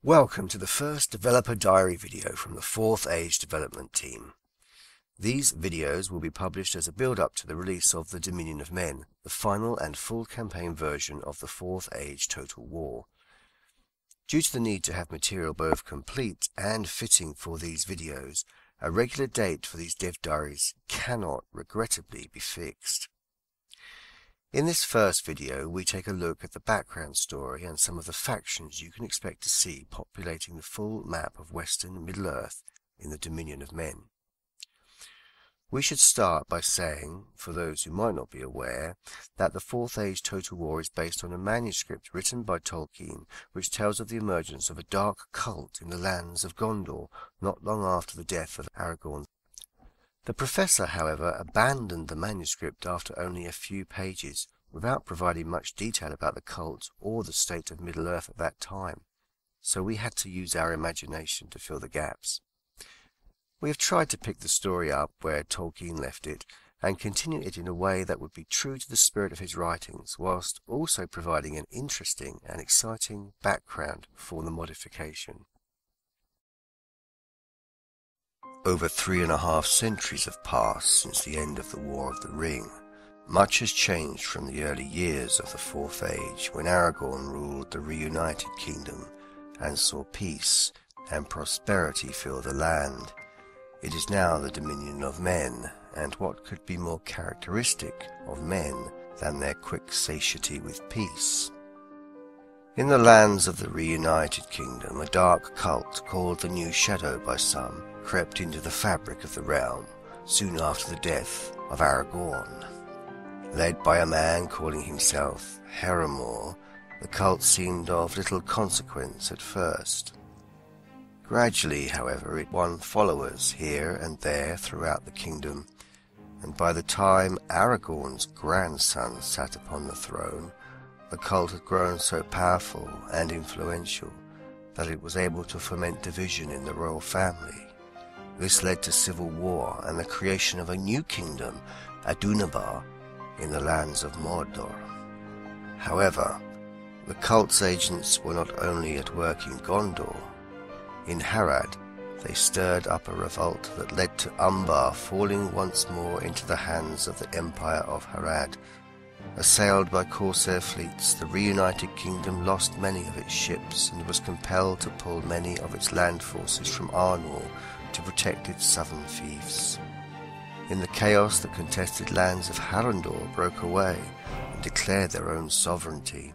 Welcome to the first Developer Diary video from the Fourth Age development team. These videos will be published as a build-up to the release of The Dominion of Men, the final and full campaign version of the Fourth Age Total War. Due to the need to have material both complete and fitting for these videos, a regular date for these dev diaries cannot regrettably be fixed. In this first video, we take a look at the background story and some of the factions you can expect to see populating the full map of Western Middle-earth in the Dominion of Men. We should start by saying, for those who might not be aware, that the Fourth Age Total War is based on a manuscript written by Tolkien which tells of the emergence of a dark cult in the lands of Gondor not long after the death of Aragorn. The professor, however, abandoned the manuscript after only a few pages, without providing much detail about the cult or the state of Middle-earth at that time, so we had to use our imagination to fill the gaps. We have tried to pick the story up where Tolkien left it, and continue it in a way that would be true to the spirit of his writings, whilst also providing an interesting and exciting background for the modification. Over 3.5 centuries have passed since the end of the War of the Ring. Much has changed from the early years of the Fourth Age, when Aragorn ruled the reunited kingdom and saw peace and prosperity fill the land. It is now the Dominion of Men, and what could be more characteristic of men than their quick satiety with peace? In the lands of the reunited kingdom, a dark cult called the New Shadow by some crept into the fabric of the realm soon after the death of Aragorn. Led by a man calling himself Heramor, the cult seemed of little consequence at first. Gradually, however, it won followers here and there throughout the kingdom, and by the time Aragorn's grandson sat upon the throne, the cult had grown so powerful and influential that it was able to foment division in the royal family. This led to civil war and the creation of a new kingdom, Adunabar, in the lands of Mordor. However, the cult's agents were not only at work in Gondor. In Harad, they stirred up a revolt that led to Umbar falling once more into the hands of the Empire of Harad. Assailed by corsair fleets, the reunited kingdom lost many of its ships and was compelled to pull many of its land forces from Arnor to protect its southern fiefs. In the chaos, the contested lands of Harandor broke away and declared their own sovereignty.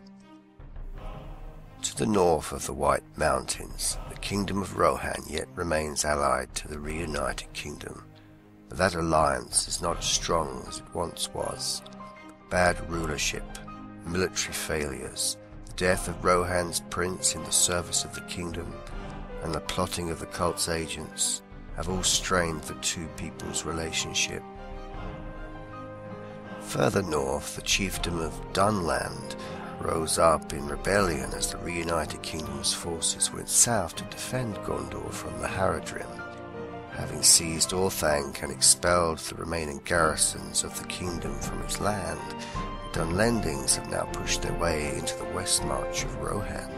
To the north of the White Mountains, the kingdom of Rohan yet remains allied to the reunited kingdom, but that alliance is not as strong as it once was. Bad rulership, military failures, the death of Rohan's prince in the service of the kingdom, and the plotting of the cult's agents have all strained the two people's relationship. Further north, the chiefdom of Dunland rose up in rebellion as the reunited kingdom's forces went south to defend Gondor from the Haradrim. Having seized Orthanc and expelled the remaining garrisons of the kingdom from its land, the Dunlendings have now pushed their way into the west march of Rohan.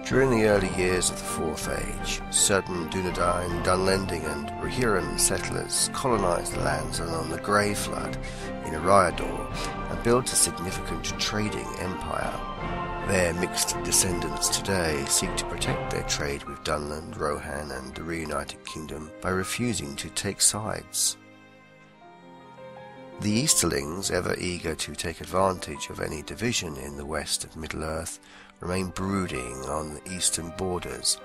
During the early years of the Fourth Age, certain Dunedain, Dunlending and Rohirrim settlers colonized the lands along the Grey Flood in Eriador and built a significant trading empire. Their mixed descendants today seek to protect their trade with Dunland, Rohan and the reunited kingdom by refusing to take sides. The Easterlings, ever eager to take advantage of any division in the west of Middle-earth, remain brooding on the eastern borders,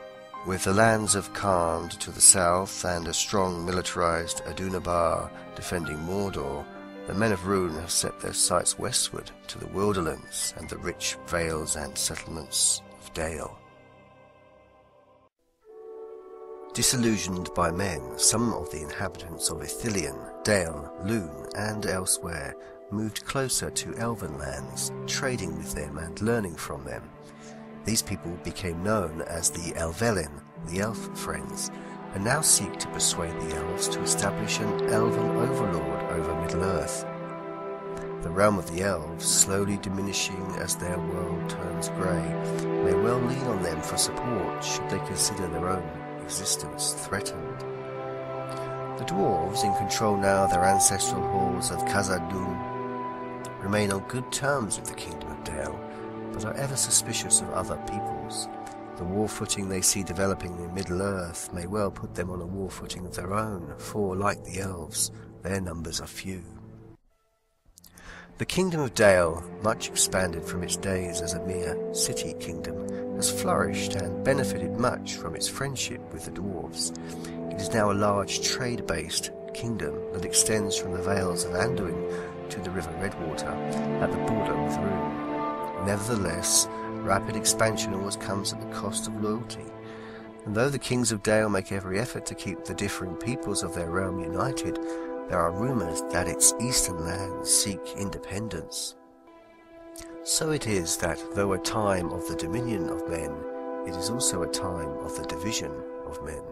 with the lands of Khand to the south and a strong militarized Adunabar defending Mordor. The men of Rhûn have set their sights westward to the Wilderlands and the rich vales and settlements of Dale. Disillusioned by men, some of the inhabitants of Ithilien, Dale, Lune and elsewhere moved closer to elven lands, trading with them and learning from them. These people became known as the Elvelin, the Elf Friends, and now seek to persuade the elves to establish an elven overlord over Middle-earth. The realm of the elves, slowly diminishing as their world turns grey, may well lean on them for support should they consider their own existence threatened. The dwarves, in control now of their ancestral halls of Khazad-dûm, remain on good terms with the Kingdom of Dale, but are ever suspicious of other peoples. The war footing they see developing in Middle-earth may well put them on a war footing of their own, for, like the elves, their numbers are few. The Kingdom of Dale, much expanded from its days as a mere city kingdom, has flourished and benefited much from its friendship with the dwarves. It is now a large trade-based kingdom that extends from the Vales of Anduin to the River Redwater at the border with Rhûn. Nevertheless, rapid expansion always comes at the cost of loyalty, and though the kings of Dale make every effort to keep the differing peoples of their realm united, there are rumours that its eastern lands seek independence. So it is that, though a time of the dominion of men, it is also a time of the division of men.